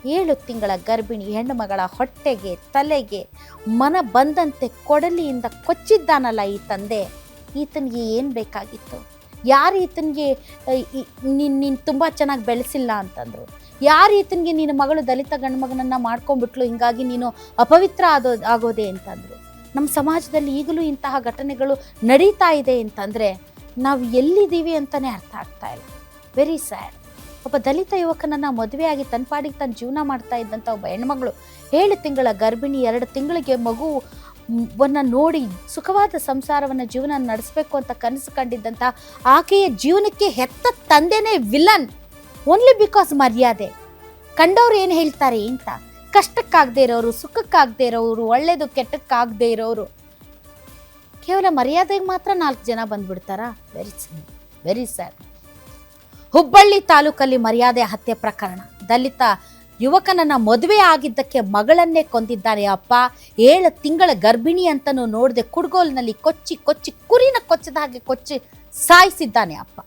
7 ತಿಂಗಳ ಗರ್ಭಿಣಿ ಹೆಣ್ಣು ಮಗಳ ಹೊಟ್ಟೆಗೆ ತಲೆಗೆ ಮನ ಬಂದಂತೆ ಕೊಡಲಿಯಿಂದ ಕೊಚ್ಚಿದ್ದಾನಲ್ಲ ಈ ತಂದೆ. ಈತನಿಗೆ ಏನು ಬೇಕಾಗಿತ್ತು? ಯಾರು ಈತನಿಗೆ ನೀನು ತುಂಬ ಚೆನ್ನಾಗಿ ಬೆಳೆಸಿಲ್ಲ ಅಂತಂದರು? ಯಾರು ಈತನಿಗೆ ನಿನ್ನ ಮಗಳು ದಲಿತ ಗಂಡು ಮಗನನ್ನು ಮಾಡ್ಕೊಂಡ್ಬಿಟ್ಲು, ಹಿಂಗಾಗಿ ನೀನು ಅಪವಿತ್ರ ಆಗೋದೆ ಅಂತಂದರು? ನಮ್ಮ ಸಮಾಜದಲ್ಲಿ ಈಗಲೂ ಇಂತಹ ಘಟನೆಗಳು ನಡೀತಾ ಇದೆ ಅಂತಂದರೆ ನಾವು ಎಲ್ಲಿದ್ದೀವಿ ಅಂತಲೇ ಅರ್ಥ ಆಗ್ತಾ ಇಲ್ಲ. Very sad. ಒಬ್ಬ ದಲಿತ ಯುವಕನನ್ನು ಮದುವೆಯಾಗಿ ತನ್ನ ಪಾಡಿಗೆ ತನ್ನ ಜೀವನ ಮಾಡ್ತಾ ಇದ್ದಂಥ ಒಬ್ಬ ಹೆಣ್ಮಗಳು 7 ತಿಂಗಳ ಗರ್ಭಿಣಿ, 2 ತಿಂಗಳಿಗೆ ಮಗುವನ್ನು ನೋಡಿ ಸುಖವಾದ ಸಂಸಾರವನ್ನು ಜೀವನ ನಡೆಸಬೇಕು ಅಂತ ಕನಸು ಕಂಡಿದ್ದಂಥ ಆಕೆಯ ಜೀವನಕ್ಕೆ ಹೆತ್ತ ತಂದೆನೇ ವಿಲನ್. ಓನ್ಲಿ ಬಿಕಾಸ್ ಮರ್ಯಾದೆ. ಕಂಡವ್ರು ಏನು ಹೇಳ್ತಾರೆ ಅಂತ, ಕಷ್ಟಕ್ಕಾಗದೇ ಇರೋರು, ಸುಖಕ್ಕಾಗದೇ ಇರೋರು, ಒಳ್ಳೇದು ಕೆಟ್ಟಕ್ಕಾಗದೇ ಇರೋರು, ಕೇವಲ ಮರ್ಯಾದೆಗೆ ಮಾತ್ರ 4 ಜನ ಬಂದ್ಬಿಡ್ತಾರಾ? Very sad. ಹುಬ್ಬಳ್ಳಿ ತಾಲೂಕಲ್ಲಿ ಮರ್ಯಾದೆ ಹತ್ಯೆ ಪ್ರಕರಣ. ದಲಿತ ಯುವಕನನ್ನ ಮದುವೆ ಆಗಿದ್ದಕ್ಕೆ ಮಗಳನ್ನೇ ಕೊಂದಿದ್ದಾನೆ ಅಪ್ಪ. 7 ತಿಂಗಳ ಗರ್ಭಿಣಿ ಅಂತನೂ ನೋಡದೆ ಕುಡ್ಗೋಲ್ನಲ್ಲಿ ಕೊಚ್ಚಿ ಕುರಿನ ಕೊಚ್ಚದ ಹಾಗೆ ಕೊಚ್ಚಿ ಸಾಯಿಸಿದ್ದಾನೆ ಅಪ್ಪ.